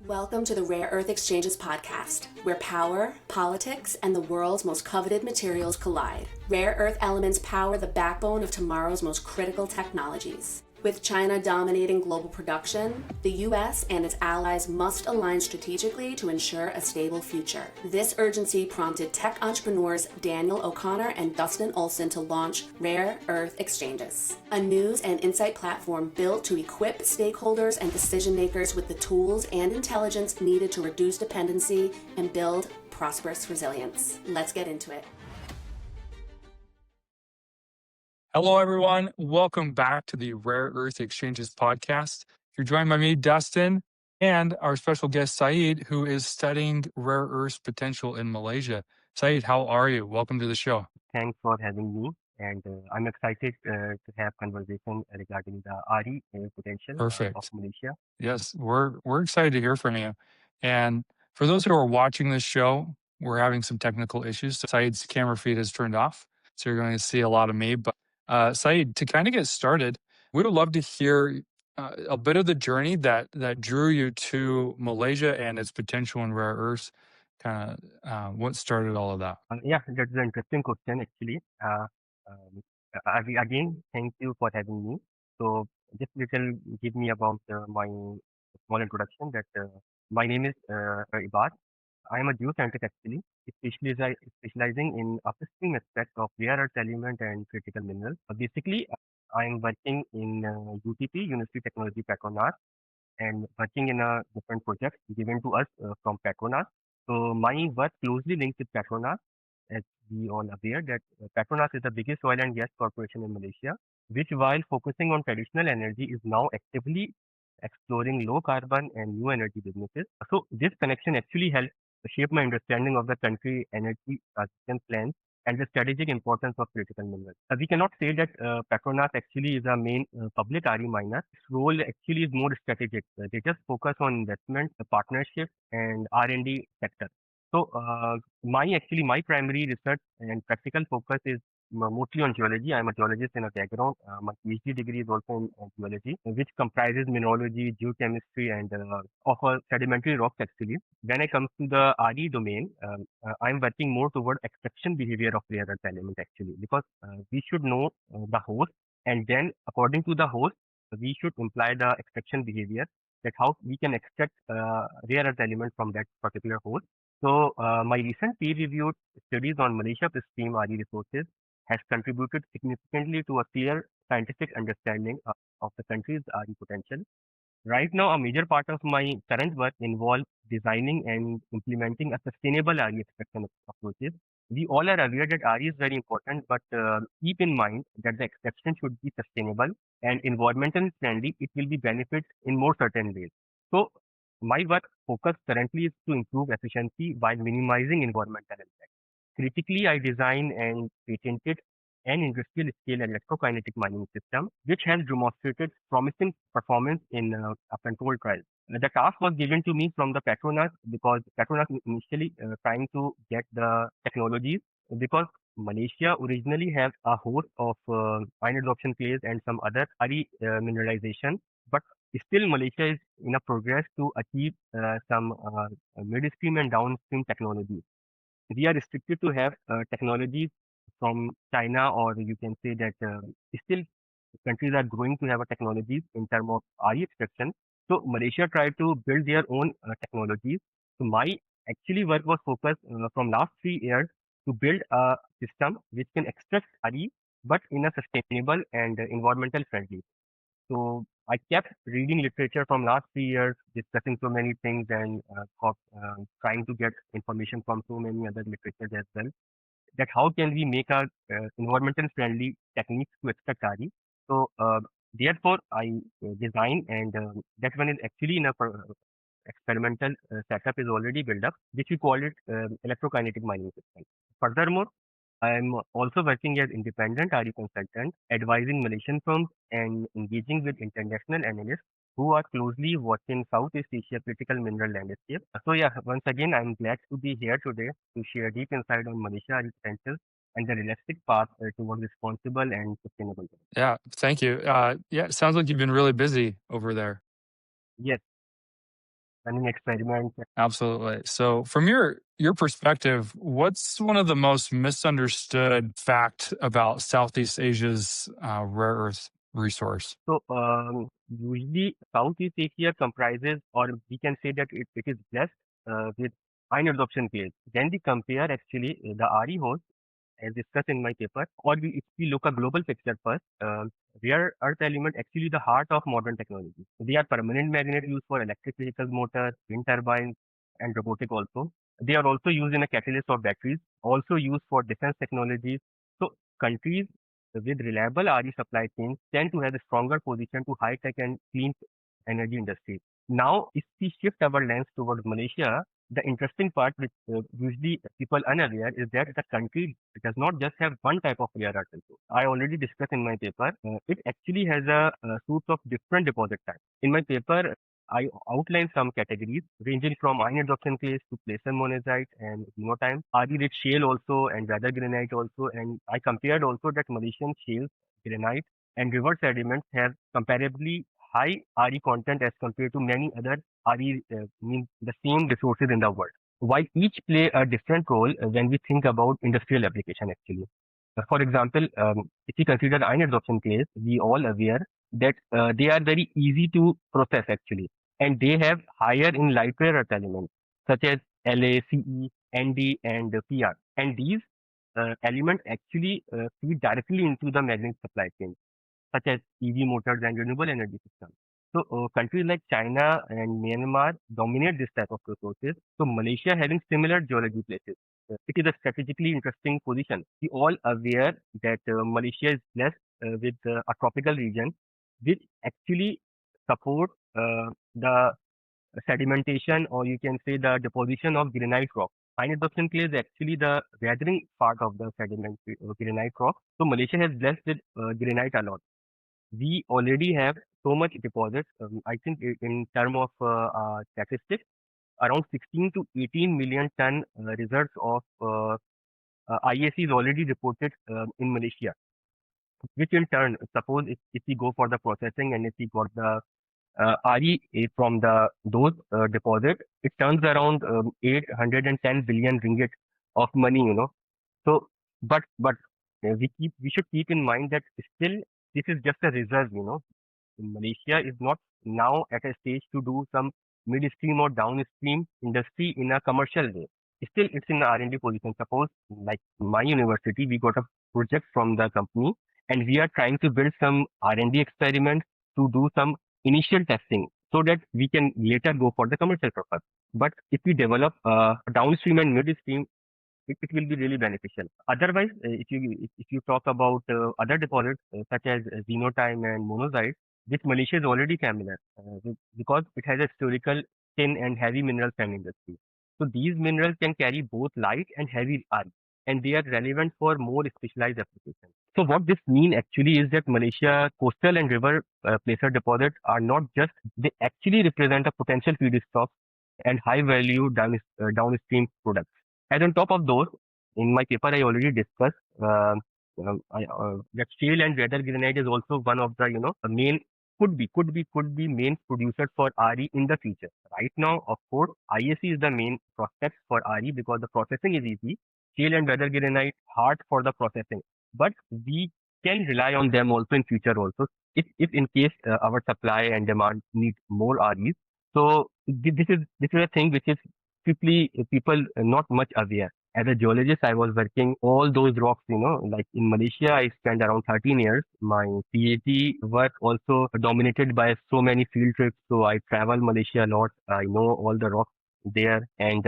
Welcome to the Rare Earth Exchanges podcast, where power, politics, and the world's most coveted materials collide. Rare earth elements power the backbone of tomorrow's most critical technologies. With China dominating global production, the US and its allies must align strategically to ensure a stable future. This urgency prompted tech entrepreneurs Daniel O'Connor and Dustin Olson to launch Rare Earth Exchanges, a news and insight platform built to equip stakeholders and decision makers with the tools and intelligence needed to reduce dependency and build prosperous resilience. Let's get into it. Hello, everyone. Welcome back to the Rare Earth Exchanges podcast. You're joined by me, Dustin, and our special guest, Syed, who is studying rare earth potential in Malaysia. Syed, how are you? Welcome to the show. Thanks for having me, and I'm excited to have conversation regarding the RE potential of Perfect. Malaysia. Yes, we're excited to hear from you. And for those who are watching this show, we're having some technical issues. So Syed's camera feed is turned off, so you're going to see a lot of me. But Syed, to kind of get started, we would love to hear a bit of the journey that drew you to Malaysia and its potential in rare earths. Kind of what started all of that. Yeah, that's an interesting question actually. Um, Again, thank you for having me. So just little give me about my small introduction that my name is Ibad. I am a geoscientist actually, specializing in upstream aspects of rare earth element and critical minerals. Basically, I am working in UTP, University Technology Petronas, and working in a different project given to us from Petronas. So my work closely linked with Petronas, as we all aware that Petronas is the biggest oil and gas corporation in Malaysia, which while focusing on traditional energy is now actively exploring low carbon and new energy businesses. So this connection actually helped shape my understanding of the country energy transition plans and the strategic importance of critical minerals. We cannot say that Petronas actually is a main public RE miner. Its role actually is more strategic. They just focus on investment, the partnership, and R&D sector. So my primary research and practical focus is mostly on geology. I'm a geologist in a background. My PhD degree is also in geology, which comprises mineralogy, geochemistry, and of sedimentary rocks actually. When I come to the RE domain, I'm working more toward extraction behavior of rare earth element actually, because we should know the host, and then according to the host, we should imply the extraction behavior, that how we can extract rare earth element from that particular host. So my recent peer-reviewed studies on Malaysia upstream RE resources has contributed significantly to a clear scientific understanding of the country's RE potential. Right now, a major part of my current work involves designing and implementing a sustainable RE extraction approaches. We all are aware that RE is very important, but keep in mind that the extraction should be sustainable and environmental friendly. It will be benefits in more certain ways. So, my work focus currently is to improve efficiency while minimizing environmental impact. Critically, I design and patented an industrial scale electrokinetic mining system, which has demonstrated promising performance in a controlled trial. The task was given to me from the Petronas because Petronas initially trying to get the technologies, because Malaysia originally has a host of iron adsorption clays and some other RE mineralization, but still Malaysia is in a progress to achieve some midstream and downstream technologies. We are restricted to have technologies from China, or you can say that still countries are growing to have a technologies in terms of RE extraction. So Malaysia tried to build their own technologies. So my actually work was focused from last 3 years to build a system which can extract RE, but in a sustainable and environmental friendly. So I kept reading literature from last 3 years, discussing so many things, and trying to get information from so many other literatures as well. That how can we make our environmental friendly techniques to extract RE? So therefore, I design, and that one is actually in a experimental setup is already built up, which we call it electrokinetic mining system. Furthermore, I'm also working as independent RE consultant, advising Malaysian firms and engaging with international analysts who are closely watching Southeast Asia critical mineral landscape. So yeah, once again, I'm glad to be here today to share deep insight on Malaysia RE potential and the realistic path towards responsible and sustainable growth. Yeah, thank you. Yeah, it sounds like you've been really busy over there. Yes. running experiments. Absolutely. So, from your perspective, what's one of the most misunderstood fact about Southeast Asia's rare earth resource? So usually Southeast Asia comprises, or we can say that it is blessed with iron absorption fields. Then we compare actually the RE host as discussed in my paper, or if we look at global picture first, rare earth element actually the heart of modern technology. They are permanent magnet used for electric vehicle motors, wind turbines, and robotic also. They are also used in a catalyst of batteries, also used for defense technologies. So countries with reliable RE supply chains tend to have a stronger position to high tech and clean energy industry. Now, if we shift our lens towards Malaysia, the interesting part, which usually people unaware, is that the country does not just have one type of rare earth resource. I already discussed in my paper. It actually has a suite of different deposit types. In my paper, I outline some categories ranging from iron adsorption clays to placer monazite and monotime, RE-rich shale also and weather granite also. And I compared also that Malaysian shales, granite, and river sediments have comparably high RE content as compared to many other RE means the same resources in the world. While each play a different role when we think about industrial application actually. For example, if we consider iron adsorption clays, we all aware that they are very easy to process actually, and they have higher in light rare earth elements such as La, Ce, Nd, and Pr. And these elements actually feed directly into the magnetic supply chain such as EV motors and renewable energy systems. So countries like China and Myanmar dominate this type of resources. So Malaysia having similar geology places. It is a strategically interesting position. We all aware that Malaysia is blessed with a tropical region, which actually support the sedimentation, or you can say the deposition of granite rock. Fine adsorption clay is actually the weathering part of the sediment granite rock. So Malaysia has blessed with granite a lot. We already have so much deposits. I think in term of statistics, around 16 to 18 million ton reserves of IAC is already reported in Malaysia. Which in turn, suppose if we go for the processing and if we got the RE from the those deposit, it turns around 810 billion ringgit of money. So, but we should keep in mind that still this is just a reserve. Malaysia is not now at a stage to do some midstream or downstream industry in a commercial way. Still, it's in the R&D position. Suppose, like my university, we got a project from the company, and we are trying to build some R&D experiments to do some initial testing so that we can later go for the commercial purpose. But if we develop downstream and midstream, it will be really beneficial. Otherwise, if you talk about other deposits such as xenotime and monazite, which Malaysia is already familiar because it has a historical thin and heavy mineral sand industry. So these minerals can carry both light and heavy iron, and they are relevant for more specialized applications. So what this means actually is that Malaysia coastal and river placer deposits are not just, they actually represent a potential feedstock and high value downstream products. And on top of those, in my paper, I already discussed that shale and weather granite is also one of the main could be main producers for RE in the future. Right now, of course, IAC is the main prospect for RE because the processing is easy. Shale and weather granite hard for the processing, but we can rely on them also in future also. If in case our supply and demand need more REs, so this is a thing which is people not much aware. As a geologist, I was working all those rocks, like in Malaysia, I spent around 13 years. My PhD work also dominated by so many field trips. So I travel Malaysia a lot. I know all the rocks there. And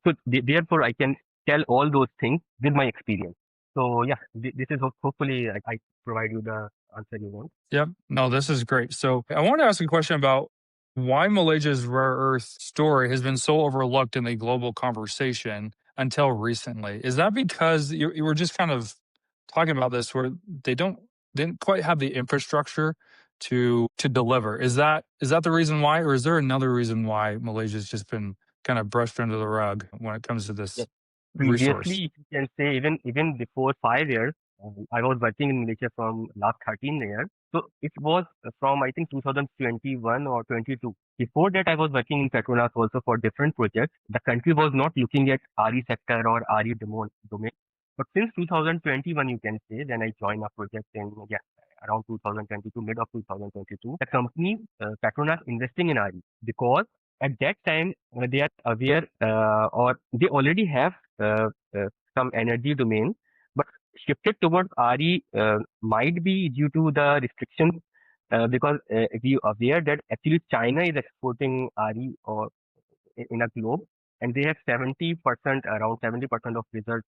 so therefore, I can tell all those things with my experience. So yeah, this is hopefully I provide you the answer you want. Yep. No, this is great. So I want to ask a question about why Malaysia's rare earth story has been so overlooked in the global conversation until recently. Is that because you were just kind of talking about this where didn't quite have the infrastructure to deliver? Is that the reason why, or is there another reason why Malaysia's just been kind of brushed under the rug when it comes to this resource? Previously, if you can say even before 5 years, I was working in Malaysia from last 13 years. So it was from I think 2021 or 22. Before that, I was working in Petronas also for different projects. The country was not looking at RE sector or RE domain. But since 2021, you can say, when I joined a project in around 2022, mid of 2022, the company Petronas investing in RE because at that time they are aware or they already have some energy domain, but shifted towards RE might be due to the restrictions because if you are aware that actually China is exporting RE or in a globe, and they have 70%, around 70% of results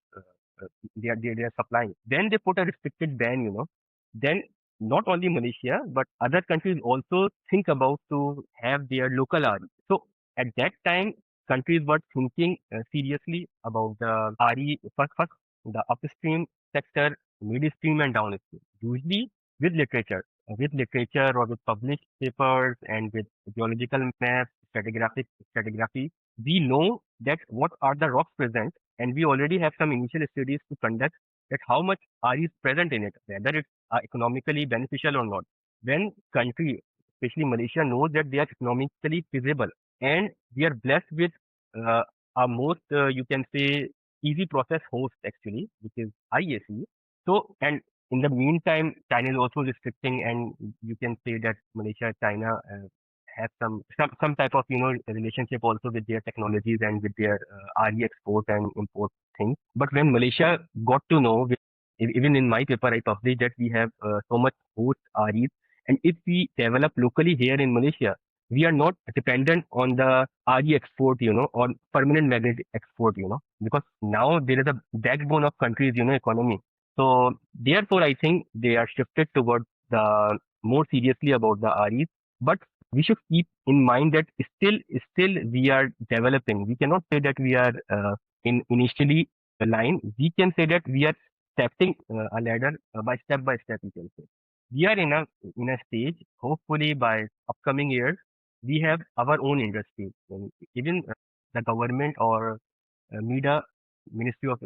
they are supplying. Then they put a restricted ban, Then not only Malaysia, but other countries also think about to have their local RE. So at that time, countries were thinking seriously about the RE first the upstream sector, midstream and downstream. Usually with literature or with published papers and with geological maps, stratigraphy, we know that what are the rocks present, and we already have some initial studies to conduct that how much RE is present in it, whether it's economically beneficial or not. When country, especially Malaysia, knows that they are economically feasible, and we are blessed with uh, a most, you can say, easy process host actually, which is IAC. So, and in the meantime, China is also restricting, and you can say that Malaysia, China have some type of relationship also with their technologies and with their RE export and import things. But when Malaysia got to know, even in my paper, I published that we have so much host REs, and if we develop locally here in Malaysia, we are not dependent on the RE export, or permanent magnet export, because now there is a backbone of countries, economy. So therefore, I think they are shifted towards the more seriously about the REs. But we should keep in mind that still we are developing. We cannot say that we are in initially a line. We can say that we are stepping a ladder by step. You can say we are in a stage. Hopefully, by upcoming years, we have our own industry. And even the government or MIDA, Ministry of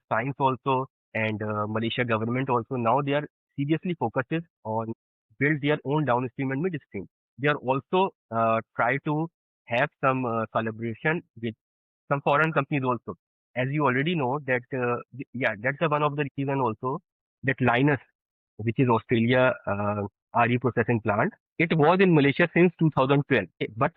Science also, and Malaysia government also, now they are seriously focused on build their own downstream and midstream. They are also try to have some collaboration with some foreign companies also. As you already know that, that's one of the reason also that Linus, which is Australia RE processing plant, it was in Malaysia since 2012. But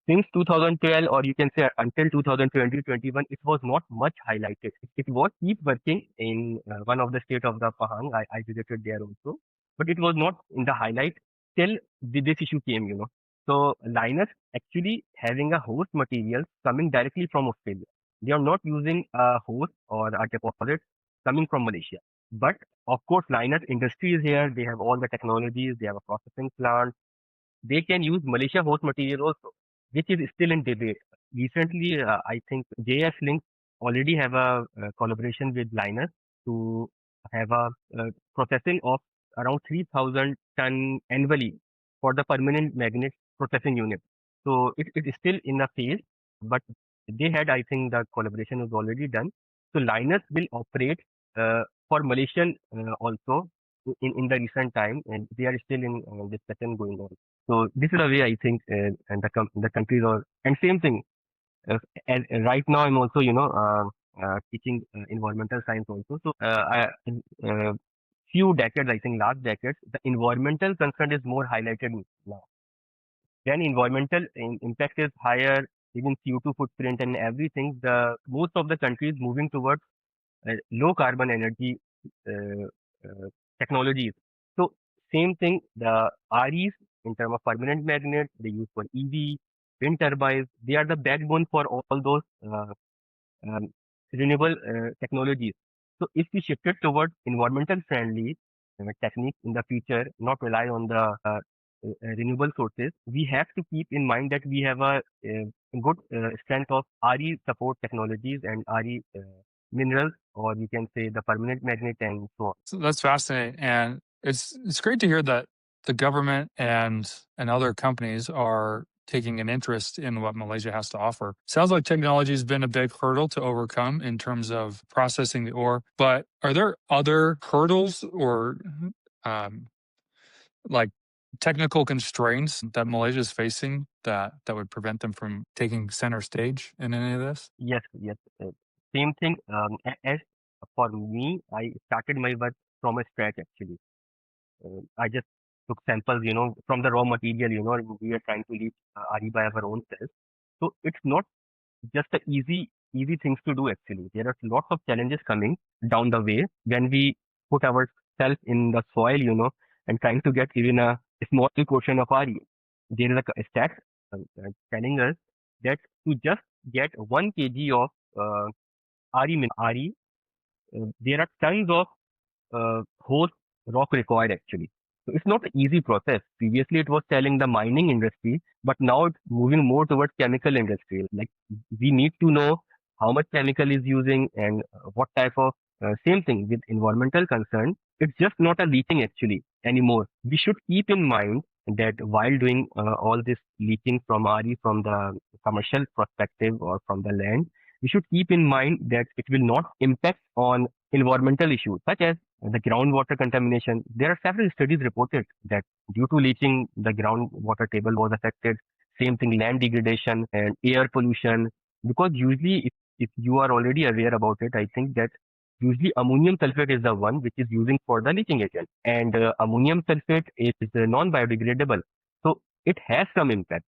since 2012, or you can say until 2020-21, it was not much highlighted. It was keep working in one of the state of the Pahang. I visited there also, but it was not in the highlight till this issue came, So Linus actually having a host material coming directly from Australia. They are not using a host or a deposit coming from Malaysia. But of course, Linus industry is here. They have all the technologies. They have a processing plant. They can use Malaysia host material also, which is still in debate. Recently, I think JS Link already have a collaboration with Linus to have a processing of around 3,000 ton annually for the permanent magnet processing unit. So it is still in a phase, but they had, I think, the collaboration was already done. So Linus will operate for Malaysian also in the recent time, and they are still in discussion going on. So this is the way I think, and the countries are, and same thing. And right now I'm also, teaching environmental science also. So in few decades, I think last decades, the environmental concern is more highlighted now. When environmental impact is higher, even CO2 footprint and everything, the most of the countries moving towards low carbon energy uh, technologies. So same thing, the REs in terms of permanent magnets, they use for EV, wind turbines. They are the backbone for all those um, renewable technologies. So if we shifted towards environmental friendly techniques in the future, not rely on the renewable sources, we have to keep in mind that we have a good strength of RE support technologies and RE minerals, or you can say the permanent magnet and so on. So that's fascinating, and it's great to hear that the government and other companies are taking an interest in what Malaysia has to offer. Sounds like technology has been a big hurdle to overcome in terms of processing the ore, but are there other hurdles or um, like technical constraints that Malaysia is facing that would prevent them from taking center stage in any of this? Yes, yes. Same thing. As for me, I started my work from a scratch actually. I just took samples, from the raw material. We are trying to leach RE by our own cells. So it's not just a easy things to do actually. There are lots of challenges coming down the way when we put ourselves in the soil, and trying to get even a small portion of RE. There is a stat telling us that to just get 1 kg of RE, there are tons of host rock required actually. So it's not an easy process. Previously, it was telling the mining industry, but now it's moving more towards chemical industry. Like we need to know how much chemical is using and what type of same thing with environmental concern. It's just not a leaching actually anymore. We should keep in mind that while doing all this leaching from RE from the commercial perspective or from the land, we should keep in mind that it will not impact on environmental issues such as the groundwater contamination. There are several studies reported that due to leaching, the groundwater table was affected. Same thing, land degradation and air pollution. Because usually, if you are already aware about it, I think that usually ammonium sulfate is the one which is using for the leaching agent. And ammonium sulfate is non-biodegradable. So it has some impact.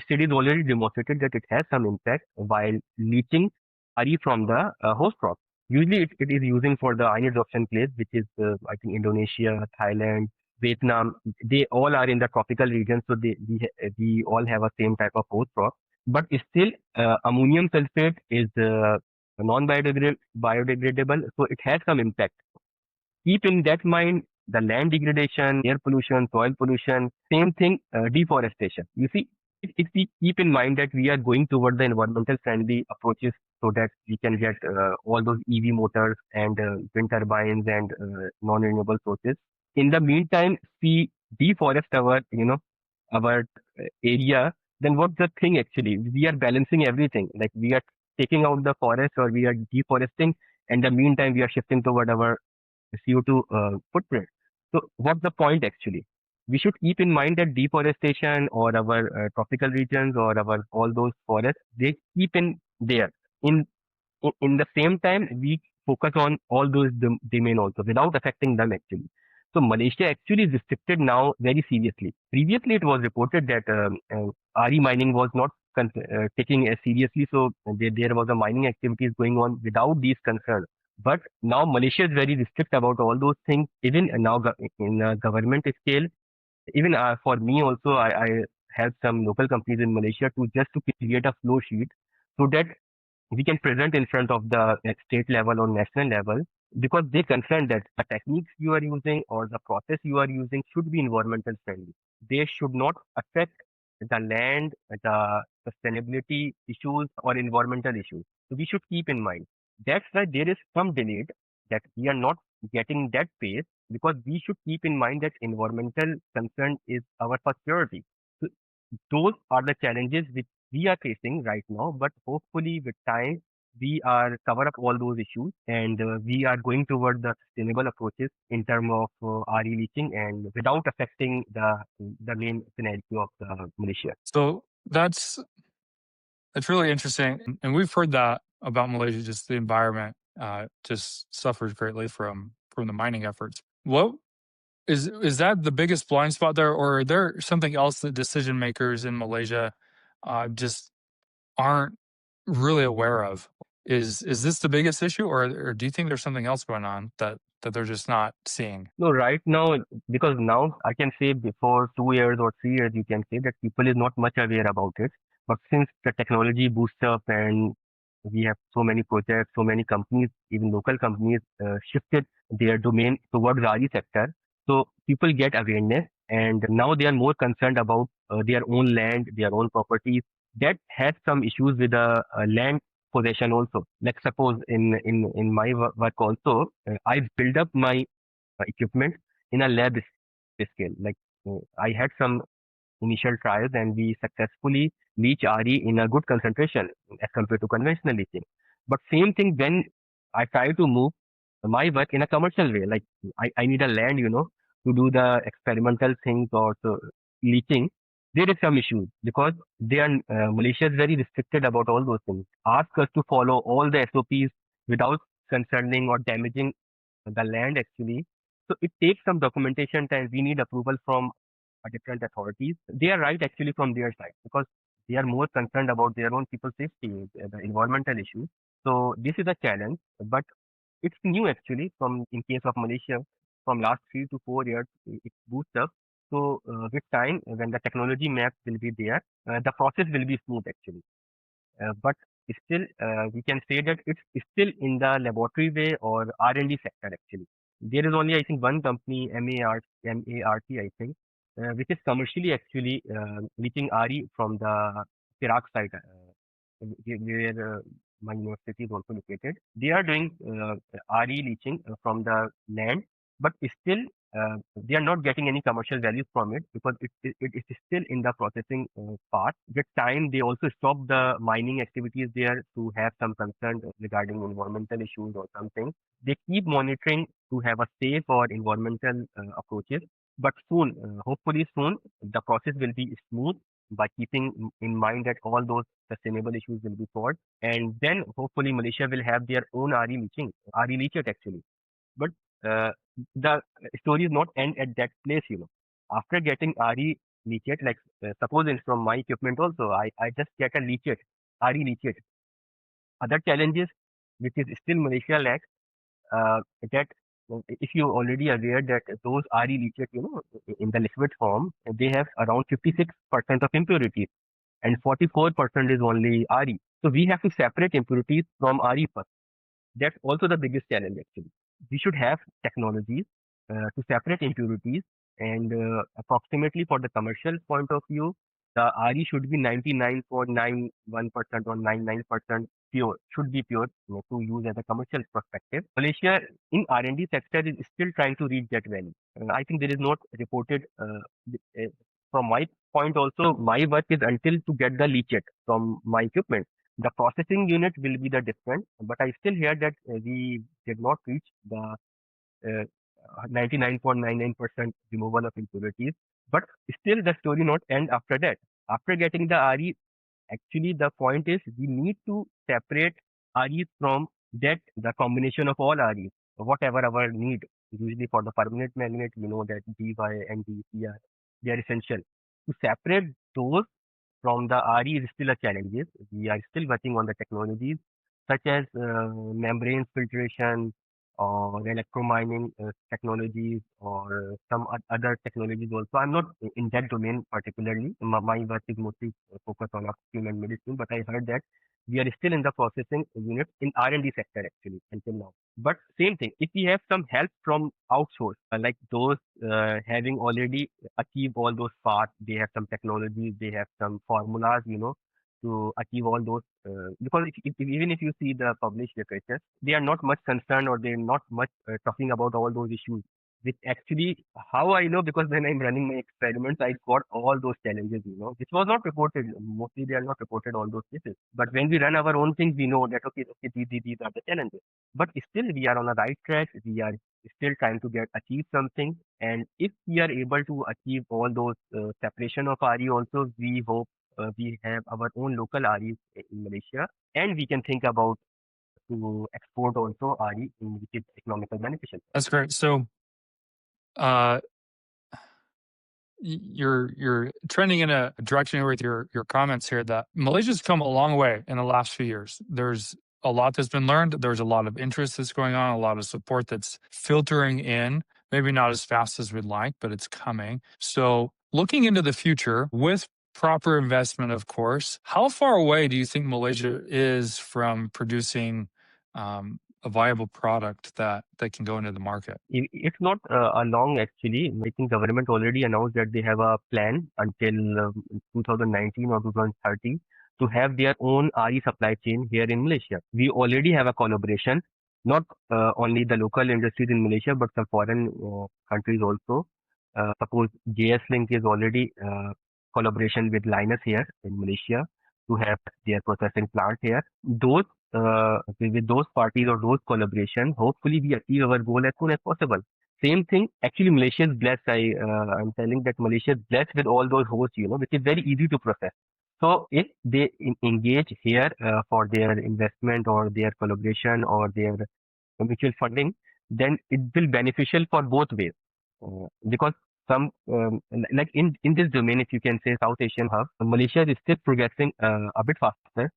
Studies already demonstrated that it has some impact while leaching RE from the host rock. Usually, it is using for the iron adsorption place, which is I think Indonesia, Thailand, Vietnam. They all are in the tropical region, so we all have a same type of host rock. But still, ammonium sulfate is non-biodegradable, so it has some impact. Keep in that mind the land degradation, air pollution, soil pollution, same thing, deforestation. You see, if we keep in mind that we are going toward the environmental friendly approaches so that we can get all those EV motors and wind turbines and non-renewable sources. In the meantime, we deforest our area, then what's the thing actually? We are balancing everything. Like we are taking out the forest or we are deforesting, and the meantime we are shifting toward our CO2 footprint. So what's the point actually? We should keep in mind that deforestation or our tropical regions or our all those forests, they keep in there. In in the same time, we focus on all those domain also without affecting them actually. So Malaysia actually is restricted now very seriously. Previously, it was reported that RE mining was not taking as seriously, so there was a mining activities going on without these concerns. But now Malaysia is very strict about all those things. Even now in government scale, even for me also, I help some local companies in Malaysia to just to create a flow sheet so that we can present in front of the state level or national level, because they concern that the techniques you are using or the process you are using should be environmental friendly. They should not affect the land, the sustainability issues or environmental issues. So we should keep in mind. That's why there is some delay that we are not getting that pace, because we should keep in mind that environmental concern is our first priority. So those are the challenges which we are facing right now, but hopefully with time we are cover up all those issues and we are going toward the sustainable approaches in terms of RE leaching and without affecting the main scenario of the Malaysia. So that's really interesting, and we've heard that about Malaysia. Just the environment just suffers greatly from the mining efforts. What is that the biggest blind spot there, or are there something else that decision makers in Malaysia just aren't really aware of? Is this the biggest issue, or do you think there's something else going on that they're just not seeing? No, right now, because now I can say before 2 years or 3 years, you can say that people is not much aware about it. But since the technology boosts up and we have so many projects, so many companies, even local companies shifted their domain towards RE sector. So people get awareness and now they are more concerned about their own land, their own properties. That has some issues with the land possession also. Like suppose in my work also, I build up my equipment in a lab scale. Like I had some initial trials and we successfully leach RE in a good concentration as compared to conventional leaching. But same thing when I try to move my work in a commercial way, like I need a land, to do the experimental things or leaching, there is some issue because they are Malaysia is very restricted about all those things. Ask us to follow all the SOPs without concerning or damaging the land actually. So it takes some documentation time. We need approval from different authorities. They are right actually from their side because they are more concerned about their own people's safety, the environmental issues. So this is a challenge, but it's new actually from in case of Malaysia from last 3 to 4 years it boosts up. So with time when the technology map will be there, the process will be smooth actually. But still, we can say that it's still in the laboratory way or R&D sector actually. There is only, I think, one company, MART, I think, which is commercially actually leaching RE from the Iraq side, where my university is also located. They are doing RE leaching from the land, but still they are not getting any commercial value from it because it is still in the processing part. With time, they also stop the mining activities there to have some concern regarding environmental issues or something. They keep monitoring to have a safe or environmental approaches. But soon, hopefully soon, the process will be smooth by keeping in mind that all those sustainable issues will be solved. And then hopefully Malaysia will have their own RE leaching, RE leachet actually. But uh, the story is not end at that place. After getting RE leachet, like suppose it's from my equipment also, I just get a leachet, RE leachet. Other challenges which is still Malaysia lacks, that if you already aware that those RE leachet, in the liquid form, they have around 56% of impurities and 44% is only RE. So we have to separate impurities from RE first. That's also the biggest challenge actually. We should have technologies to separate impurities and approximately for the commercial point of view, the RE should be 99.91% or 99% pure, should be pure to use as a commercial perspective. Malaysia in R&D sector is still trying to reach that value. I think there is not reported from my point also, my work is until to get the leachet from my equipment. The processing unit will be the different, but I still hear that we did not reach the 99.99% removal of impurities. But still, the story not end after that. After getting the RE, actually the point is we need to separate REs from that the combination of all REs, whatever our need. Usually for the permanent magnet, we know that DY and DCR, they are essential. To separate those from the RE is still a challenge. We are still working on the technologies such as membrane filtration or electromining technologies or some other technologies also. I'm not in that domain particularly. My work is mostly focused on upstream and midstream, but I heard that we are still in the processing unit in R&D sector actually until now. But same thing, if we have some help from outsource, like those having already achieved all those parts, they have some technologies, they have some formulas, to achieve all those. Because even if you see the published literature, they are not much concerned or they're not much talking about all those issues. Which actually, how I know, because when I'm running my experiments, I got all those challenges, which was not reported. Mostly they are not reported, all those cases. But when we run our own things, we know that, okay, these are the challenges. But still, we are on the right track. We are still trying to achieve something. And if we are able to achieve all those separation of RE also, we hope we have our own local REs in Malaysia. And we can think about to export also RE, which is economically beneficial. That's great. So uh, you're trending in a direction with your comments here that Malaysia's come a long way in the last few years. There's a lot that's been learned. There's a lot of interest that's going on, a lot of support that's filtering in, maybe not as fast as we'd like, but it's coming. So looking into the future with proper investment, of course, how far away do you think Malaysia is from producing a viable product that can go into the market? It's not a long actually. I think government already announced that they have a plan until 2019 or 2030 to have their own RE supply chain here in Malaysia. We already have a collaboration, not only the local industries in Malaysia, but some foreign countries also. Suppose JS Link is already collaboration with Linus here in Malaysia to have their processing plant here. Those with those parties or those collaboration, hopefully we achieve our goal as soon as possible. Same thing. Actually, Malaysia is blessed. I'm telling that Malaysia is blessed with all those hosts, which is very easy to process. So if they engage here for their investment or their collaboration or their mutual funding, then it will beneficial for both ways. Because some like in this domain, if you can say South Asian hub, Malaysia is still progressing a bit faster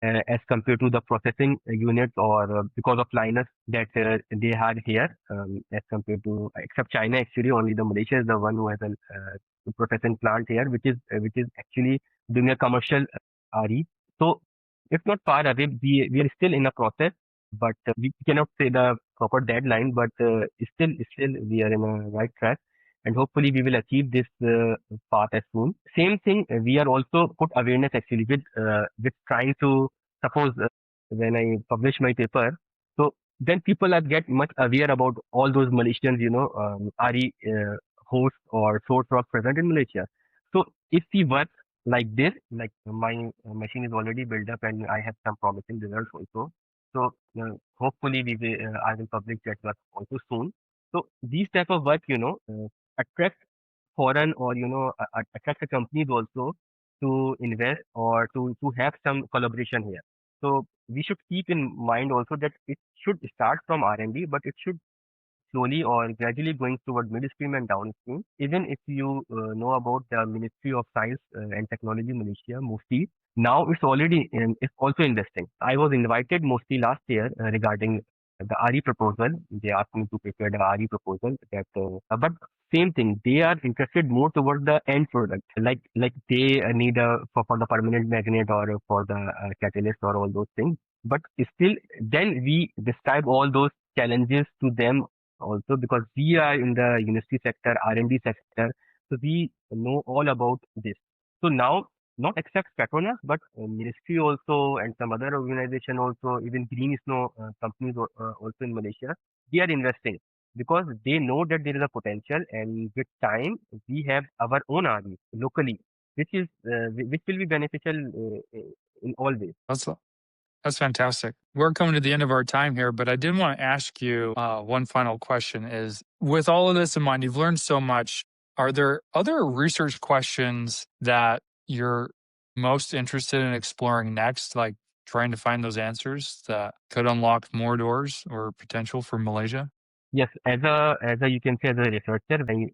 as compared to the processing units or because of liners that they had here as compared to except China. Actually only the Malaysia is the one who has a processing plant here, which is actually doing a commercial RE. So it's not far away. We are still in a process, but we cannot say the proper deadline, but still we are in a right track, and hopefully we will achieve this path as soon. Same thing, we are also put awareness actually with trying to suppose when I publish my paper, so then people are get much aware about all those Malaysians, RE hosts or source rock present in Malaysia. So if we work like this, like my machine is already built up and I have some promising results also. So hopefully I will publish that work also soon. So these type of work, attract foreign or attract the companies also to invest or to have some collaboration here. So we should keep in mind also that it should start from R&D, but it should slowly or gradually going toward midstream and downstream. Even if you know about the Ministry of Science and Technology Malaysia, mostly now it's also investing. I was invited mostly last year regarding the RE proposal. They asked me to prepare the RE proposal. But same thing, they are interested more towards the end product, like they need for the permanent magnet or for the catalyst or all those things. But still, then we describe all those challenges to them also because we are in the university sector, R&D sector, so we know all about this. So now, not except Petronas, but ministry also and some other organization also, even Green Snow companies also in Malaysia, they are investing because they know that there is a potential, and with time we have our own army locally, which will be beneficial in all ways. That's That's fantastic. We're coming to the end of our time here, but I did want to ask you one final question is, with all of this in mind, you've learned so much. Are there other research questions that you're most interested in exploring next, like trying to find those answers that could unlock more doors or potential for Malaysia? Yes, as a you can say as a researcher, when I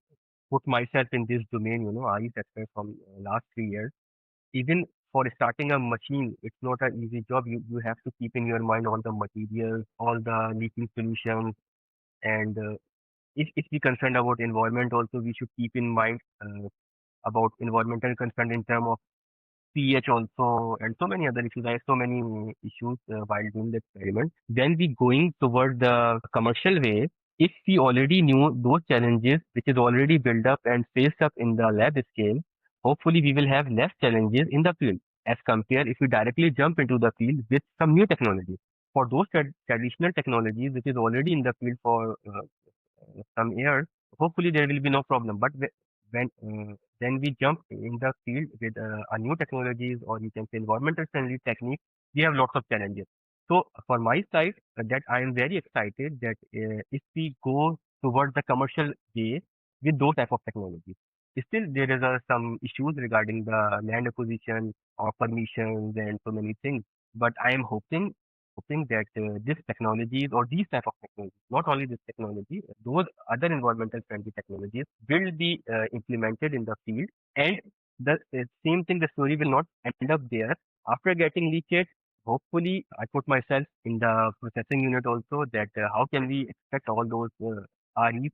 put myself in this domain, RE sector from last 3 years. Even for starting a machine, it's not an easy job. You have to keep in your mind all the materials, all the leaking solutions, and if we concerned about environment, also we should keep in mind about environmental concern in terms of pH also, and so many other issues. I have so many issues while doing the experiment. Then we going toward the commercial way. If we already knew those challenges, which is already built up and faced up in the lab scale, hopefully we will have less challenges in the field as compared if we directly jump into the field with some new technologies. For those traditional technologies, which is already in the field for some years, hopefully there will be no problem. But when we jump in the field with a new technologies or you can say environmental friendly techniques, we have lots of challenges. So for my side, that I am very excited that if we go towards the commercial way with those type of technologies, still there is some issues regarding the land acquisition or permissions and so many things. But I am hoping that this technologies or these type of technologies, not only this technology, those other environmental friendly technologies will be implemented in the field. And the same thing, the story will not end up there. After getting leakage, hopefully, I put myself in the processing unit also that how can we expect all those REs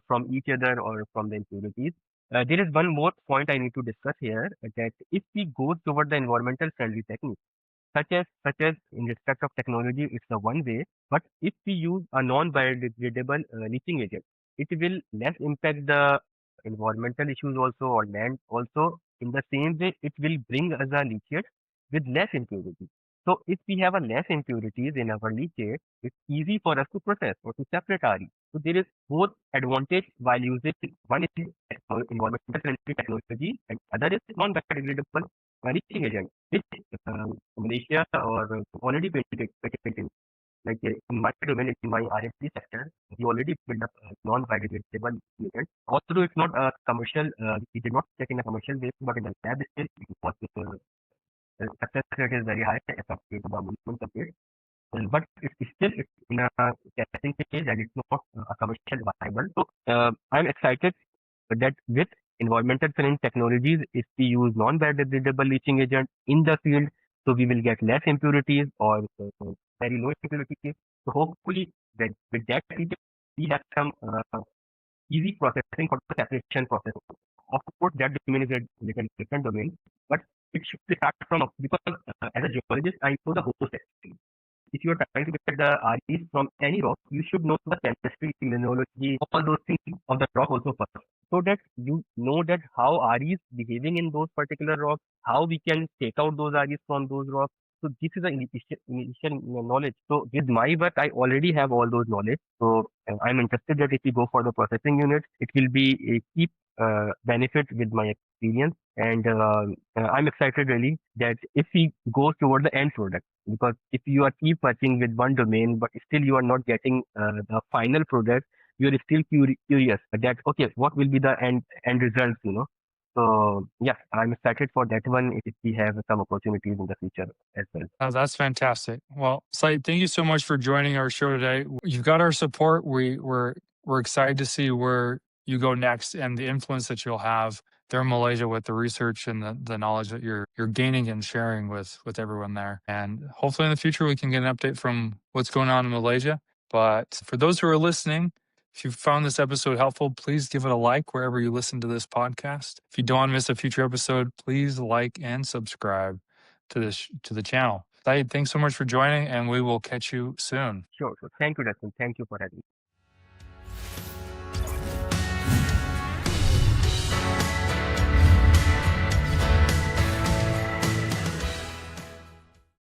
from each other or from the impurities. There is one more point I need to discuss here that if we go toward the environmental friendly technique, such as in respect of technology, it's the one way. But if we use a non-biodegradable leaching agent, it will less impact the environmental issues also or land also. In the same way, it will bring us a leachate with less impurities. So if we have a less impurities in our leachate, it's easy for us to process or to separate RE. So there is both advantage while using one is environmental friendly technology and other is non-biodegradable leaching agent, which Malaysia or already patented. Like in my domain, in my R&D sector, we already built up a non-biodegradable unit. Although it's not a commercial, we did not check in a commercial way, but in the lab still it was the success rate is very high as compared to the minimum subject. But it's in a testing phase and it's not a commercial viable. So I'm excited that with environmental friendly technologies, if we use non-biodegradable leaching agent in the field, so we will get less impurities or very low impurities. So hopefully that with that we have some easy processing for the separation process. Of course, that domain is a little different domain, but it should start from because as a geologist, I know the whole section. If you are trying to get the REs from any rock, you should know the chemistry, mineralogy, all those things of the rock also first. So that you know that how RE is behaving in those particular rocks, how we can take out those REs from those rocks. So this is the initial knowledge. So with my work, I already have all those knowledge. So I'm interested that if we go for the processing unit, it will be a keep benefit with my experience. And I'm excited really that if we go toward the end product, because if you are keep working with one domain, but still you are not getting the final product, you are still curious that, okay, what will be the end results, So yeah, I'm excited for that one if we have some opportunities in the future as well. Oh, that's fantastic. Well, Syed, thank you so much for joining our show today. You've got our support. We're excited to see where you go next and the influence that you'll have there in Malaysia with the research and the knowledge that you're gaining and sharing with everyone there. And hopefully in the future we can get an update from what's going on in Malaysia. But for those who are listening, if you found this episode helpful, please give it a like wherever you listen to this podcast. If you don't want to miss a future episode, please like and subscribe to the channel. Syed, thanks so much for joining, and we will catch you soon. Sure. Thank you, Dustin. Thank you for having me.